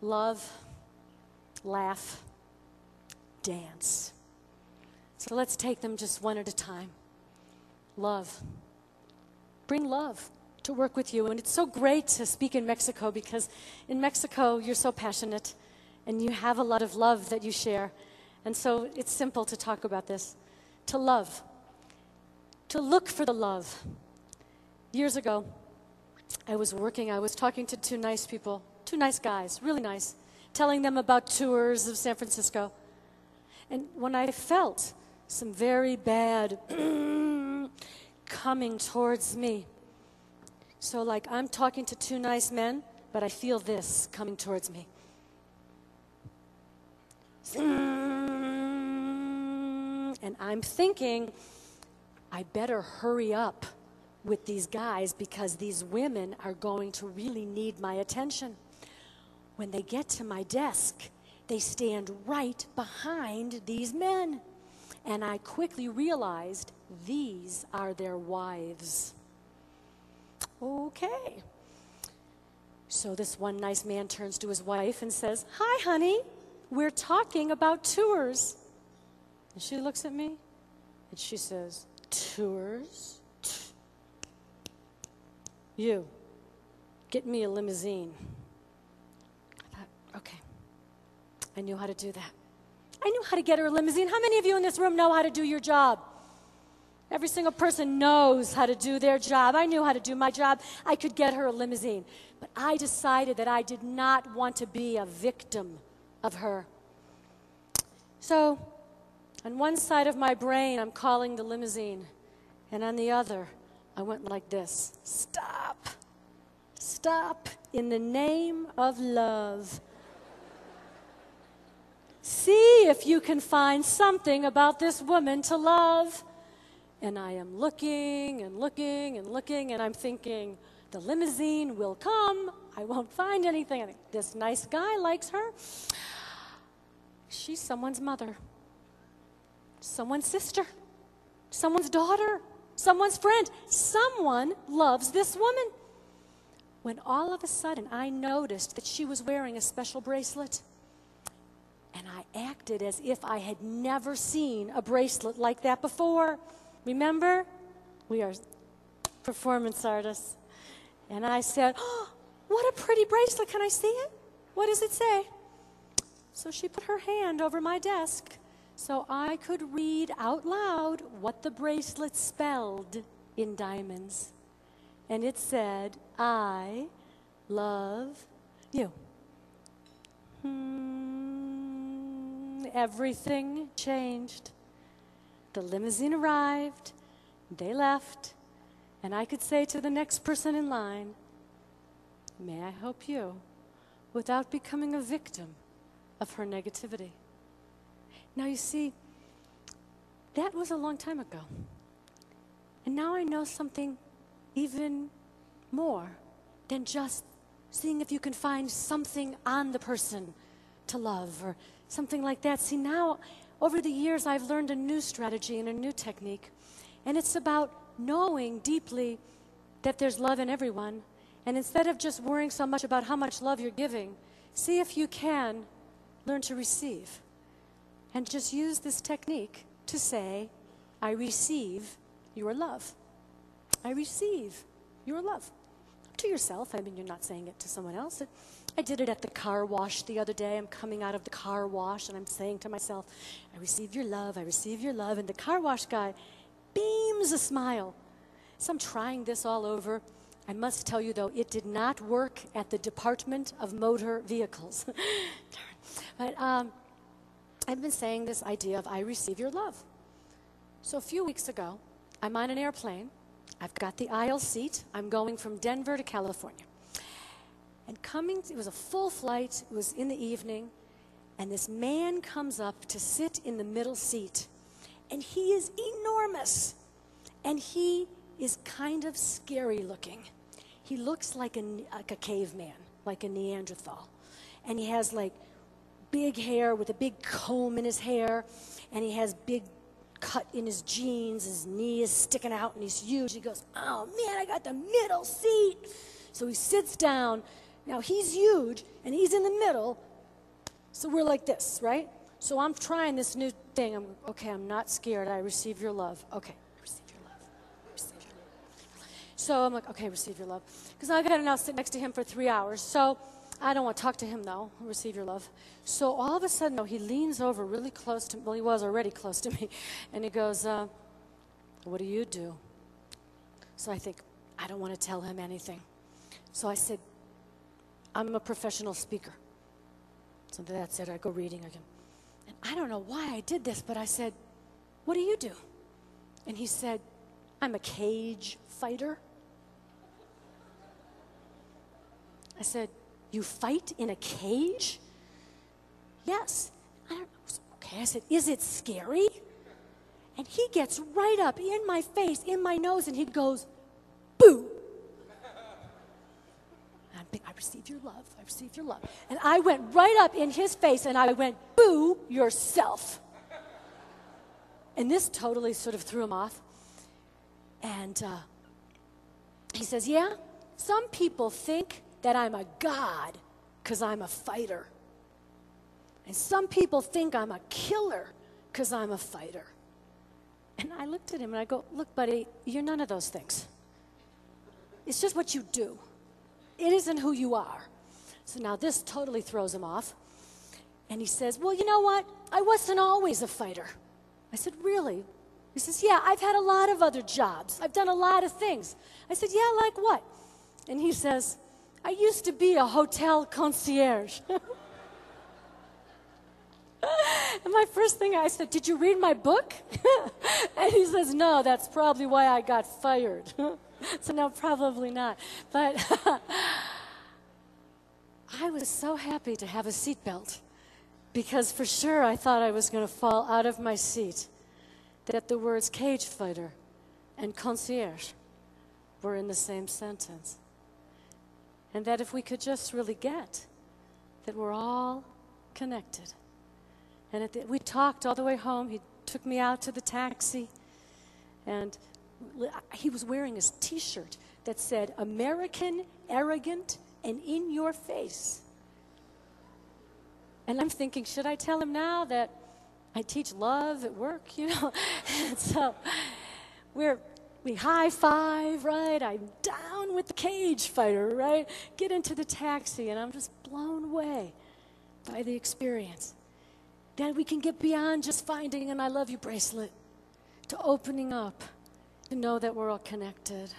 love, laugh, dance. So let's take them just one at a time. Love. Bring love to work with you. And it's so great to speak in Mexico because in Mexico you're so passionate and you have a lot of love that you share. And so it's simple to talk about this. To love. To look for the love. Years ago, I was talking to two nice people, two nice guys, really nice, telling them about tours of San Francisco. And when I felt some very bad coming towards me, so like I'm talking to two nice men, but I feel this coming towards me. And I'm thinking, I better hurry up with these guys because these women are going to really need my attention. When they get to my desk, they stand right behind these men. And I quickly realized these are their wives. Okay. So this one nice man turns to his wife and says, "Hi, honey, we're talking about tours." And she looks at me and she says, "Tours? You, get me a limousine." I thought, okay, I knew how to do that. I knew how to get her a limousine. How many of you in this room know how to do your job? Every single person knows how to do their job. I knew how to do my job. I could get her a limousine. But I decided that I did not want to be a victim of her. So, on one side of my brain, I'm calling the limousine. And on the other, I went like this. Stop. Stop in the name of love. See if you can find something about this woman to love. And I am looking and looking and looking, and I'm thinking, the limousine will come. I won't find anything. I think, this nice guy likes her. She's someone's mother, someone's sister, someone's daughter, someone's friend. Someone loves this woman. When all of a sudden I noticed that she was wearing a special bracelet. And I acted as if I had never seen a bracelet like that before. Remember? We are performance artists. And I said, "Oh, what a pretty bracelet. Can I see it? What does it say?" So she put her hand over my desk so I could read out loud what the bracelet spelled in diamonds. And it said, "I love you." Everything changed. The limousine arrived, they left, and I could say to the next person in line, "May I help you?" without becoming a victim of her negativity. Now you see, that was a long time ago. And now I know something even more than just seeing if you can find something on the person to love or something like that. See, now, over the years, I've learned a new strategy and a new technique. And it's about knowing deeply that there's love in everyone. And instead of just worrying so much about how much love you're giving, see if you can learn to receive. And just use this technique to say, "I receive your love. I receive your love." To yourself. I mean, you're not saying it to someone else. I did it at the car wash the other day. I'm coming out of the car wash and I'm saying to myself, "I receive your love, I receive your love." And the car wash guy beams a smile. So I'm trying this all over. I must tell you, though, it did not work at the Department of Motor Vehicles. But I've been saying this idea of "I receive your love." So a few weeks ago, I'm on an airplane. I've got the aisle seat. I'm going from Denver to California. And it was a full flight. It was in the evening. And this man comes up to sit in the middle seat. And he is enormous. And he is kind of scary looking. He looks like a caveman, like a Neanderthal. And he has like big hair with a big comb in his hair. And he has big cut in his jeans. His knee is sticking out and he's huge. He goes, "Oh man, I got the middle seat." So he sits down Now, he's huge, and he's in the middle, so we're like this, right? So I'm trying this new thing. I'm not scared. I receive your love. Okay, receive your love. Receive your love. So I'm like, okay, receive your love. Because I got to now sit next to him for 3 hours. So I don't want to talk to him, though. Receive your love. So all of a sudden, he leans over really close to me. Well, he was already close to me. And he goes, what do you do? So I think, I don't want to tell him anything. So I said, I'm a professional speaker. So that's it. I go reading again. And I don't know why I did this, but I said, what do you do? And he said, I'm a cage fighter. I said, you fight in a cage? Yes. I don't know. Okay, I said, is it scary? And he gets right up in my face, in my nose, and he goes, boo. I received your love. I received your love. And I went right up in his face, and I went, boo yourself. And this totally sort of threw him off. And he says, yeah, some people think that I'm a god because I'm a fighter. And some people think I'm a killer because I'm a fighter. And I looked at him and I go, look, buddy, you're none of those things. It's just what you do. It isn't who you are. So now this totally throws him off. And he says, well, you know what? I wasn't always a fighter. I said, really? He says, yeah, I've had a lot of other jobs. I've done a lot of things. I said, yeah, like what? And he says, I used to be a hotel concierge. And my first thing I said, did you read my book? And he says, no, that's probably why I got fired. So no, probably not. But I was so happy to have a seatbelt because for sure I thought I was going to fall out of my seat that the words cage fighter and concierge were in the same sentence. And that if we could just really get that we're all connected. And we talked all the way home. He took me out to the taxi, and he was wearing his T-shirt that said, American, arrogant, and in your face. And I'm thinking, should I tell him now that I teach love at work, you know? And so we high-five, right? I'm down with the cage fighter, right? Get into the taxi, and I'm just blown away by the experience. That we can get beyond just finding an I love you bracelet to opening up to know that we're all connected.